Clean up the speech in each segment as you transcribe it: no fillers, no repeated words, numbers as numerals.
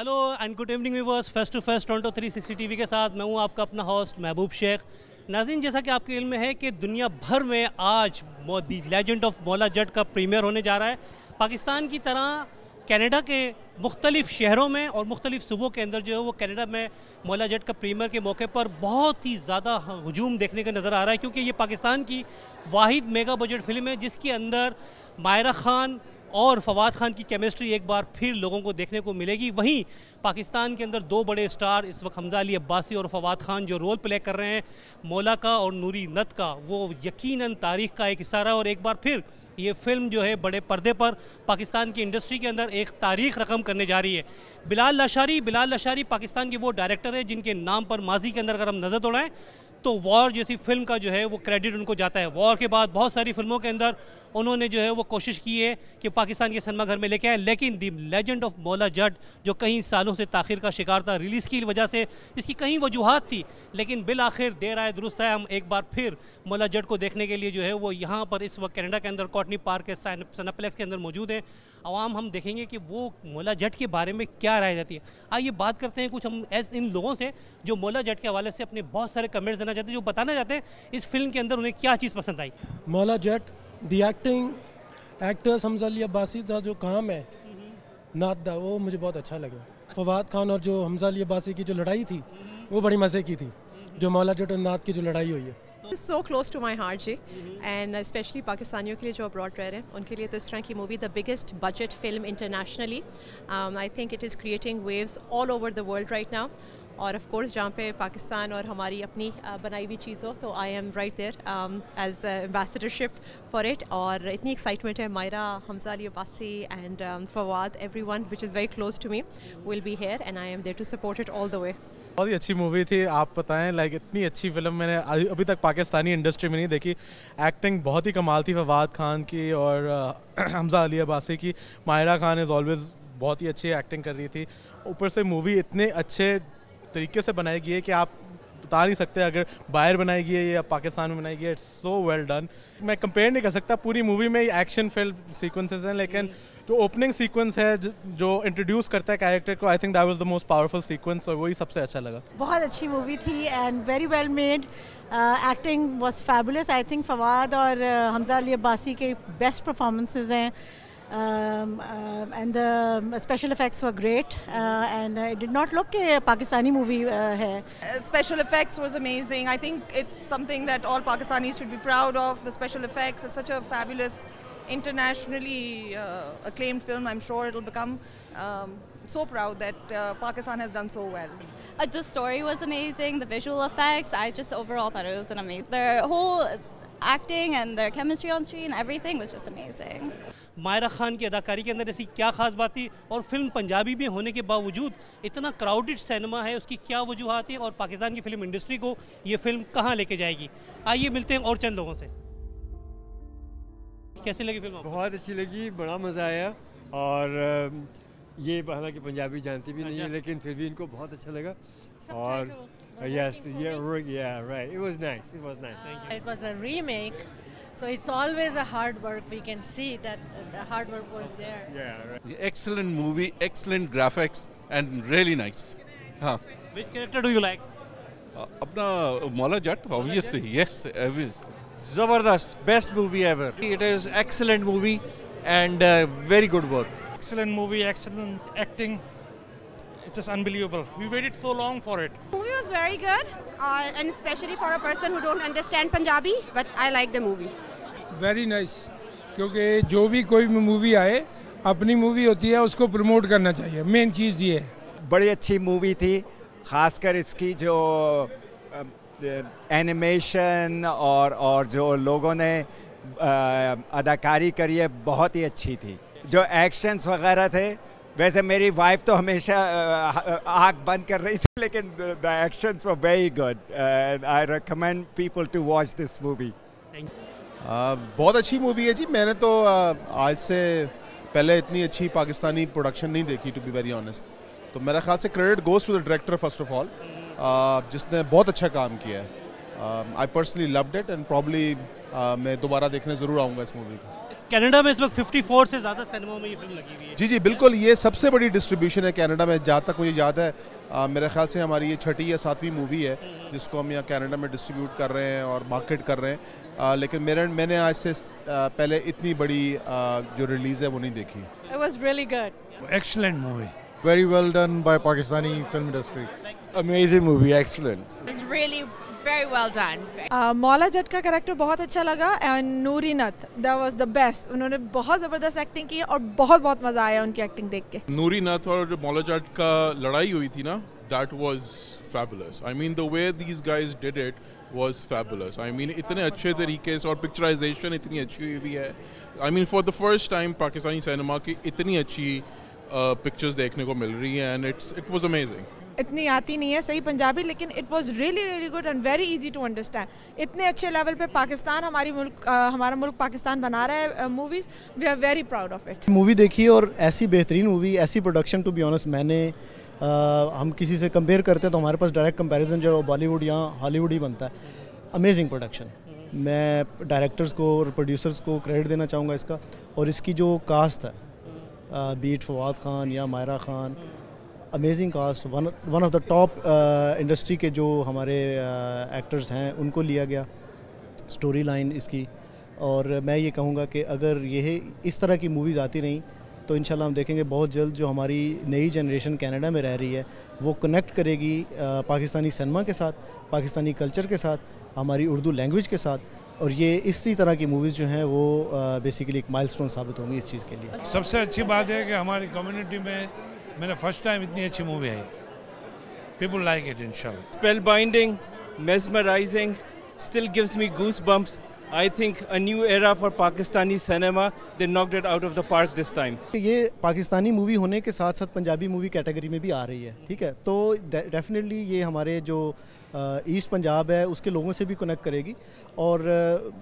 Hello and good evening viewers, fest to fest Toronto 360 TV के साथ मैं हूं आपका अपना होस्ट महबूब शेख। नाज़रीन, जैसा कि आपके इल्म में है कि दुनिया भर में आज the legend of Maula Jatt का प्रीमियर होने जा रहा है। पाकिस्तान की तरह कनाडा के मुख्तलिफ शहरों में और मुख्तलिफ सूबों के अंदर जो है वो कनाडा में मौला जट का प्रीमियर के मौके पर बहुत ही ज़्यादा हजूम देखने का नज़र आ रहा है, क्योंकि ये पाकिस्तान की वाहिद मेगा बजट फिल्म है जिसके अंदर मायरा खान और फवाद खान की केमिस्ट्री एक बार फिर लोगों को देखने को मिलेगी। वहीं पाकिस्तान के अंदर दो बड़े स्टार इस वक्त हमजा अली अब्बासी और फवाद खान जो रोल प्ले कर रहे हैं मौला का और नूरी नत का, वो यकीनन तारीख़ का एक हिस्सा रहा और एक बार फिर ये फिल्म जो है बड़े पर्दे पर पाकिस्तान की इंडस्ट्री के अंदर एक तारीख़ रकम करने जा रही है। बिलाल लशारी पाकिस्तान के वो डायरेक्टर है जिनके नाम पर माजी के अंदर अगर हम नज़र दौड़ाएँ तो वॉर जैसी फिल्म का जो है वो क्रेडिट उनको जाता है। वॉर के बाद बहुत सारी फिल्मों के अंदर उन्होंने जो है वो कोशिश की है कि पाकिस्तान के सिनेमा घर में लेके आए, लेकिन the legend of Maula Jatt जो कई सालों से ताख़ीर का शिकार था रिलीज़ की वजह से, इसकी कई वजूहात थी, लेकिन बिल आखिर देर आए दुरुस्त है। हम एक बार फिर मौला जट को देखने के लिए जो है वो यहाँ पर इस वक्त कनाडा के अंदर कॉटनी पार्क के सिनेप्लेक्स के अंदर मौजूद हैं। आवाम हम देखेंगे कि वो मौला जट के बारे में क्या राय जाती है। आइए बात करते हैं कुछ हम इन लोगों से जो मौला जट के हवाले से अपने बहुत सारे कमेंट्स देना चाहते हैं, जो बताना चाहते हैं इस फिल्म के अंदर उन्हें क्या चीज़ पसंद आई। मौला जट, दी एक्टिंग, एक्टर्स हमजा अली अब्बासी का जो काम है नात दा, वो मुझे बहुत अच्छा लगा। फवाद खान और जो हमजा अली अब्बासी की जो लड़ाई थी वो बड़ी मज़े की थी, जो मौला जट और नात की जो लड़ाई हुई है। So close to my heart जी, एंड स्पेशली पाकिस्तानियों के लिए जो अब्रॉड रह रहे हैं उनके लिए तो इस तरह की movie the biggest budget film internationally, I think it is creating waves all over the world right now. और ऑफ कोर्स जहाँ पे पाकिस्तान और हमारी अपनी बनाई हुई चीज़ हो तो I am right there as ambassadorship for it. और इतनी एक्साइटमेंट है, Maira, Hamza Ali Abbasi and Fawad, everyone which is very close to me will be here and I am there to support it all the way. बहुत ही अच्छी मूवी थी। आप बताएं, like इतनी अच्छी फिल्म मैंने अभी तक पाकिस्तानी इंडस्ट्री में नहीं देखी। एक्टिंग बहुत ही कमाल थी फवाद खान की और हमजा अली अब्बासी की। मायरा खान इज़ ऑलवेज बहुत ही अच्छी एक्टिंग कर रही थी। ऊपर से मूवी इतने अच्छे तरीके से बनाई गई है कि आप बता नहीं सकते अगर बाहर बनाई गई है या पाकिस्तान में बनाई गई है। It's so well done. मैं कंपेयर नहीं कर सकता, पूरी मूवी में एक्शन फिल्म सीक्वेंसेस हैं, लेकिन जो ओपनिंग सीक्वेंस है जो इंट्रोड्यूस करता है कैरेक्टर को, I think that was the most powerful sequence और वही सबसे अच्छा लगा। बहुत अच्छी मूवी थी and very well made. Acting was fabulous. I think Fawad और हमजा अली अब्बासी के बेस्ट परफॉर्मेंसेस हैं and the special effects were great and it did not look a Pakistani movie hai. Special effects was amazing. I think it's something that all Pakistanis should be proud of. The special effects is such a fabulous, internationally acclaimed film. I'm sure it'll become so proud that Pakistan has done so well. The story was amazing, the visual effects, I just overall thought it was an amazing, their whole acting and their chemistry on screen, everything was just amazing. Maira Khan की अदाकारी के अंदर ऐसी क्या खास बात थी और फिल्म पंजाबी में होने के बावजूद इतना क्राउडेड सिनेमा है, उसकी क्या वजूहात है और पाकिस्तान की फिल्म इंडस्ट्री को ये फिल्म कहाँ लेके जाएगी। आइए मिलते हैं और चंद लोगों से। कैसी लगी फिल्म? बहुत अच्छी लगी, बड़ा मज़ा आया। और ये हालांकि पंजाबी जानती भी नहीं है लेकिन फिर भी इनको बहुत अच्छा लगा। और yes, yeah, right. It was nice. Thank you. It was a remake, so it's always a hard work. We can see that the hard work was there. Yeah, right. Excellent movie, excellent graphics, and really nice. हाँ. Which character do you like? अपना Maula Jatt, obviously, yes, obviously. Zabardast, best movie ever. It is excellent movie and very good work. Excellent movie, excellent acting. It's just unbelievable. We waited so long for it. The movie was very good, and especially for a person who don't understand Punjabi, but I like the movie. Very nice. क्योंकि जो भी कोई movie आए, अपनी movie होती है उसको promote करना चाहिए, मेन चीज़ ये है। बड़ी अच्छी मूवी थी, ख़ासकर इसकी जो एनिमेशन और जो लोगों ने अदाकारी करी है बहुत ही अच्छी थी। जो एक्शंस वगैरह थे, वैसे मेरी वाइफ तो हमेशा आँख बंद कर रही थी, लेकिन the actions were very good and I recommend people to watch this movie. बहुत अच्छी मूवी है जी। मैंने तो आज से पहले इतनी अच्छी पाकिस्तानी प्रोडक्शन नहीं देखी, टू बी वेरी ऑनेस्ट। तो मेरा ख्याल से credit goes to the director first of all, जिसने बहुत अच्छा काम किया है। I personally loved it and probably मैं दोबारा देखने ज़रूर आऊँगा इस मूवी को। कनाडा में इस वक्त 54 से ज़्यादा सिनेमा में ये फिल्म लगी हुई है। जी बिल्कुल, ये सबसे बड़ी डिस्ट्रीब्यूशन है कनाडा में, जहाँ तक मुझे याद है। मेरे ख्याल से हमारी ये 6ठी या 7वीं मूवी है जिसको हम यहाँ कनाडा में डिस्ट्रीब्यूट कर रहे हैं और मार्केट कर रहे हैं। लेकिन मैंने आज से पहले इतनी बड़ी जो रिलीज़ है वो नहीं देखी। It was really good. Excellent movie. Very well done by Pakistani film industry. Amazing movie, excellent. It was really very well done. Maula Jatt का कैरेक्टर बहुत अच्छा लगा एंड नूरी नथ दैट वाज द बेस्ट। उन्होंने बहुत ज़बरदस्त एक्टिंग की और बहुत मज़ा आया उनकी एक्टिंग देख के। नूरी नथ और मौला जट का लड़ाई हुई थी ना, that was fabulous. I mean the way these guys did it was fabulous. I mean इतने अच्छे तरीके से, और पिक्चराइजेशन इतनी अच्छी हुई है। I mean for the first time Pakistani cinema की इतनी अच्छी पिक्चर्स देखने को मिल रही है एंड इट वाज अमेजिंग। इतनी आती नहीं है सही पंजाबी, लेकिन it was really good and very easy to understand. इतने अच्छे लेवल पे पाकिस्तान हमारा मुल्क पाकिस्तान बना रहा है movies. We are very proud of it. Movie देखी और ऐसी बेहतरीन मूवी, ऐसी प्रोडक्शन, टू बी ऑनेस्ट मैंने हम किसी से कंपेयर करते हैं तो हमारे पास डायरेक्ट कंपैरिजन जो है बॉलीवुड या हॉलीवुड ही बनता है। Amazing production. मैं डायरेक्टर्स को और प्रोड्यूसर्स को क्रेडिट देना चाहूँगा इसका, और इसकी जो कास्ट है, बीट फवाद खान या Maira Khan, amazing cast. One of the top industry के जो हमारे एक्टर्स हैं उनको लिया गया। स्टोरी लाइन इसकी, और मैं ये कहूँगा कि अगर ये इस तरह की मूवीज़ आती रहीं तो इंशाल्लाह हम देखेंगे बहुत जल्द जो हमारी नई जनरेशन कनाडा में रह रही है वो कनेक्ट करेगी पाकिस्तानी सिनेमा के साथ, पाकिस्तानी कल्चर के साथ, हमारी उर्दू लैंग्वेज के साथ, और ये इसी तरह की मूवीज़ जो हैं वो बेसिकली एक माइलस्टोन साबित होंगी इस चीज़ के लिए। सबसे अच्छी बात है कि हमारी कम्युनिटी में मैंने फर्स्ट टाइम इतनी अच्छी movie I. People like it इंशाल्लाह। Spellbinding, mesmerizing, still gives me goosebumps. I think a new era for Pakistani cinema. They knocked it out of the park this time. ये Pakistani movie होने के साथ साथ Punjabi movie category में भी आ रही है, ठीक है, तो डेफिनेटली ये हमारे जो ईस्ट पंजाब है उसके लोगों से भी कनेक्ट करेगी। और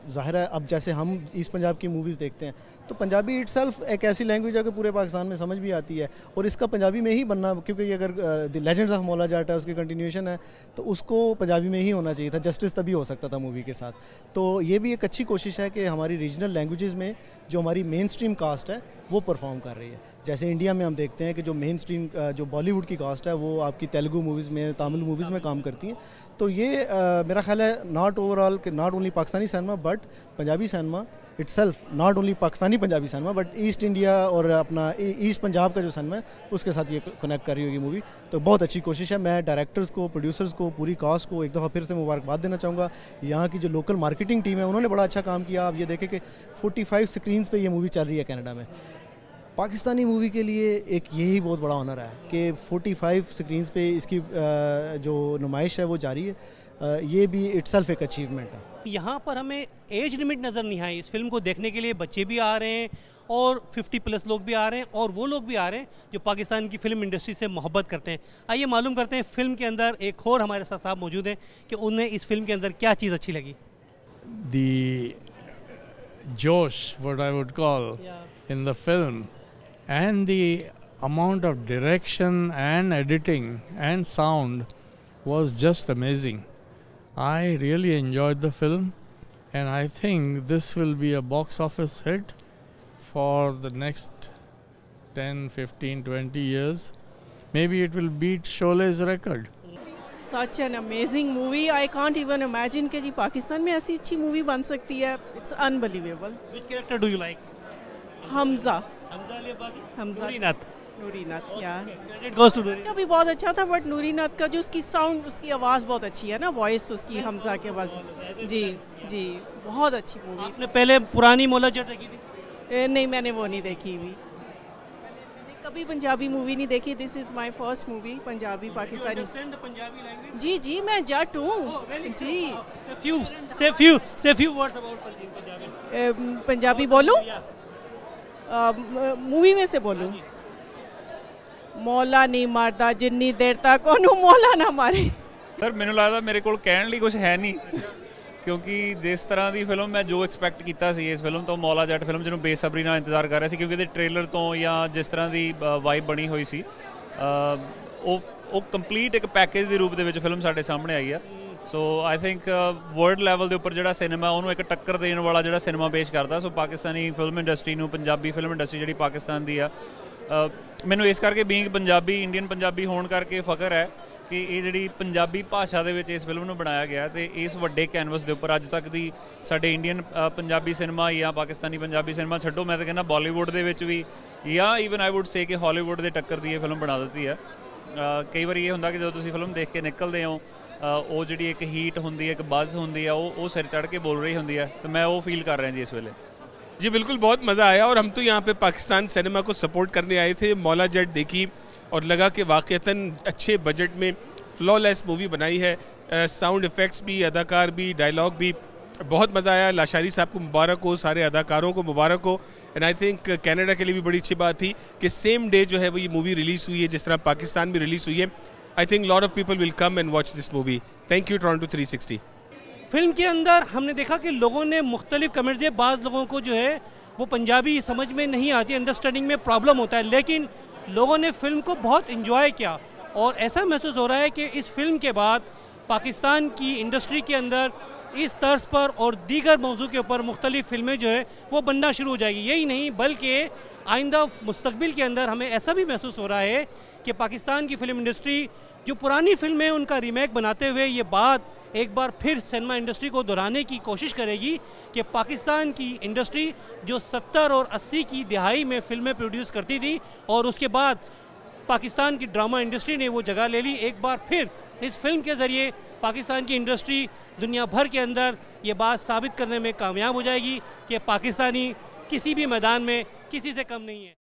ज़ाहिर है अब जैसे हम ईस्ट पंजाब की मूवीज़ देखते हैं तो पंजाबी इटसेल्फ एक ऐसी लैंग्वेज है कि पूरे पाकिस्तान में समझ भी आती है, और इसका पंजाबी में ही बनना, क्योंकि ये अगर द लेजेंड्स ऑफ मौला जाट है उसकी कंटिन्यूएशन है तो उसको पंजाबी में ही होना चाहिए था। जस्टिस तभी हो सकता था मूवी के साथ। तो ये भी एक अच्छी कोशिश है कि हमारी रीजनल लैंग्वेजेस में जो हमारी मेन स्ट्रीम कास्ट है वो परफॉर्म कर रही है। जैसे इंडिया में हम देखते हैं कि जो मेन स्ट्रीम जो बॉलीवुड की कास्ट है वो आपकी तेलुगु मूवीज़ में, तमिल मूवीज़ में काम करती हैं। तो ये मेरा ख्याल है नॉट ओवरऑल कि not only Pakistani cinema but Punjabi cinema itself, not only Pakistani Punjabi cinema but east India और अपना ईस्ट पंजाब का जो सिनेमा है उसके साथ ये कनेक्ट कर रही होगी मूवी। तो बहुत अच्छी कोशिश है। मैं डायरेक्टर्स को, प्रोड्यूसर्स को, पूरी कास्ट को एक दफ़ा फिर से मुबारकबाद देना चाहूँगा। यहाँ की जो लोकल मार्केटिंग टीम है उन्होंने बड़ा अच्छा काम किया। आप ये देखें कि 45 स्क्रीन्स पे ये मूवी चल रही है कनाडा में। पाकिस्तानी मूवी के लिए एक यही बहुत बड़ा ऑनर है कि 45 स्क्रीन्स पे इसकी जो नुमाइश है वो जारी है। ये भी इटसेल्फ एक अचीवमेंट है। यहाँ पर हमें एज लिमिट नज़र नहीं आई। इस फिल्म को देखने के लिए बच्चे भी आ रहे हैं और 50+ लोग भी आ रहे हैं, और वो लोग भी आ रहे हैं जो पाकिस्तान की फ़िल्म इंडस्ट्री से मोहब्बत करते हैं। आइए मालूम करते हैं फ़िल्म के अंदर एक और हमारे साथ साहब मौजूद हैं कि उन्हें इस फिल्म के अंदर क्या चीज़ अच्छी लगी। The josh, what I would call, in the film, and the amount of direction and editing and sound was just amazing. I really enjoyed the film, and I think this will be a box office hit for the next 10, 15, 20 years. Maybe it will beat Shole's record. Such an amazing movie. I can't even imagine कि जी पाकिस्तान में ऐसी अच्छी movie बन सकती है. It's unbelievable. Which character do you like? Hamza. Hamza. नूरी नथ, yeah. Credit goes to नूरी। का भी बहुत अच्छा था, बट नूरी नथ का जो उसकी साउंड, उसकी आवाज़ बहुत अच्छी है ना, वॉइस उसकी हमजा के आवाज़। जी जी, बहुत अच्छी मूवी। आपने पहले पुरानी मौला जट देखी थी? नहीं, मैंने वो नहीं देखी हुई। कभी पंजाबी मूवी नहीं देखी। This is my first movie Punjabi Pakistani. जी जी, मैं जट हूँ जी। पंजाबी बोलूँ? मूवी में से बोलूँ? मौला नहीं मारता जिन्नी देर तक ਉਹਨੂੰ ਮੌਲਾ ਨਾ ਮਾਰੇ। सर ਮੈਨੂੰ ਲੱਗਦਾ ਮੇਰੇ ਕੋਲ ਕਹਿਣ ਲਈ ਕੁਝ ਹੈ ਨਹੀਂ, ਕਿਉਂਕਿ ਜਿਸ ਤਰ੍ਹਾਂ ਦੀ ਫਿਲਮ ਮੈਂ ਜੋ ਐਕਸਪੈਕਟ ਕੀਤਾ ਸੀ ਇਸ ਫਿਲਮ ਤੋਂ, ਮੌਲਾ ਜੱਟ ਫਿਲਮ ਜਿਹਨੂੰ ਬੇਸਬਰੀ ਨਾਲ ਇੰਤਜ਼ਾਰ ਕਰ ਰਿਹਾ ਸੀ, ਕਿਉਂਕਿ ਇਹਦੇ ਟ੍ਰੇਲਰ ਤੋਂ ਜਾਂ ਜਿਸ ਤਰ੍ਹਾਂ ਦੀ ਵਾਈਬ ਬਣੀ ਹੋਈ ਸੀ ਉਹ ਕੰਪਲੀਟ ਇੱਕ ਪੈਕੇਜ ਦੇ ਰੂਪ ਦੇ ਵਿੱਚ ਫਿਲਮ ਸਾਡੇ ਸਾਹਮਣੇ ਆਈ ਆ। ਸੋ ਆਈ ਥਿੰਕ ਵਰਲਡ ਲੈਵਲ ਦੇ ਉੱਪਰ ਜਿਹੜਾ ਸਿਨੇਮਾ ਉਹਨੂੰ ਇੱਕ ਟੱਕਰ ਦੇਣ ਵਾਲਾ ਜਿਹੜਾ ਸਿਨੇਮਾ ਪੇਸ਼ ਕਰਦਾ। ਸੋ ਪਾਕਿਸਤਾਨੀ ਫਿਲਮ ਇੰਡਸਟਰੀ ਨੂੰ, ਪੰਜਾਬੀ ਫਿਲਮ ਇੰਡਸਟਰੀ ਜਿਹੜੀ ਪਾਕਿਸਤਾਨ ਦੀ ਆ, ਮੈਨੂੰ ਇਸ ਕਰਕੇ ਬੀਇੰਗ ਪੰਜਾਬੀ, ਇੰਡੀਅਨ ਪੰਜਾਬੀ ਹੋਣ ਕਰਕੇ ਫਖਰ ਹੈ ਕਿ ਇਹ ਜਿਹੜੀ ਪੰਜਾਬੀ ਭਾਸ਼ਾ ਦੇ ਵਿੱਚ ਇਸ ਫਿਲਮ ਨੂੰ ਬਣਾਇਆ ਗਿਆ ਤੇ ਇਸ ਵੱਡੇ ਕੈਨਵਸ ਦੇ ਉੱਪਰ ਅੱਜ ਤੱਕ ਦੀ ਸਾਡੇ ਇੰਡੀਅਨ ਪੰਜਾਬੀ ਸਿਨੇਮਾ ਜਾਂ ਪਾਕਿਸਤਾਨੀ ਪੰਜਾਬੀ ਸਿਨੇਮਾ ਛੱਡੋ, ਮੈਂ ਤਾਂ ਕਹਿੰਦਾ ਬਾਲੀਵੁੱਡ ਦੇ ਵਿੱਚ ਵੀ ਜਾਂ ਈਵਨ ਆਈ ਵੁੱਡ ਸੇ ਕਿ ਹਾਲੀਵੁੱਡ ਦੇ ਟੱਕਰ ਦੀ ਇਹ ਫਿਲਮ ਬਣਾ ਦਿੱਤੀ ਹੈ। ਕਈ ਵਾਰੀ ਇਹ ਹੁੰਦਾ ਕਿ ਜਦੋਂ ਤੁਸੀਂ ਫਿਲਮ ਦੇਖ ਕੇ ਨਿਕਲਦੇ ਹੋ ਉਹ ਜਿਹੜੀ ਇੱਕ ਹੀਟ ਹੁੰਦੀ ਹੈ, ਇੱਕ ਬਜ਼ ਹੁੰਦੀ ਹੈ, ਉਹ ਸਿਰ चढ़ के बोल रही होंगी है, तो मैं वो फील कर रहा हूँ जी इस वेले। जी बिल्कुल, बहुत मज़ा आया और हम तो यहाँ पे पाकिस्तान सिनेमा को सपोर्ट करने आए थे। मौला जट देखी और लगा कि वाक़तन अच्छे बजट में फ्लॉलेस मूवी बनाई है। साउंड इफ़ेक्ट्स भी, अदाकार भी, डायलॉग भी, बहुत मज़ा आया। लाशारी साहब को मुबारक हो, सारे अदाकारों को मुबारक हो। एंड आई थिंक कनाडा के लिए भी बड़ी अच्छी बात थी कि सेम डे जो है वो ये मूवी रिलीज़ हुई है जिस तरह पाकिस्तान में रिलीज़ हुई है। I think lot of people will come and watch this movie. Thank you Toronto 360। Film के अंदर हमने देखा कि लोगों ने मुख्तलिफ कमेंट्स दिए। बाद लोगों को जो है वो पंजाबी समझ में नहीं आती, अंडरस्टैंडिंग में प्रॉब्लम होता है, लेकिन लोगों ने फिल्म को बहुत इंजॉय किया और ऐसा महसूस हो रहा है कि इस फिल्म के बाद पाकिस्तान की इंडस्ट्री के अंदर इस तर्ज पर और दीगर मौजू के ऊपर मुख्तलिफ फिल्में जो है वो बनना शुरू हो जाएगी। यही नहीं बल्कि आइंदा मुस्तकबिल के अंदर हमें ऐसा भी महसूस हो रहा है कि पाकिस्तान की फ़िल्म इंडस्ट्री जो पुरानी फिल्में उनका रीमेक बनाते हुए ये बात एक बार फिर सिनेमा इंडस्ट्री को दोहराने की कोशिश करेगी कि पाकिस्तान की इंडस्ट्री जो 70 और 80 की दिहाई में फिल्में प्रोड्यूस करती थी और उसके बाद पाकिस्तान की ड्रामा इंडस्ट्री ने वो जगह ले ली, एक बार फिर इस फिल्म के ज़रिए पाकिस्तान की इंडस्ट्री दुनिया भर के अंदर ये बात साबित करने में कामयाब हो जाएगी कि पाकिस्तानी किसी भी मैदान में किसी से कम नहीं है।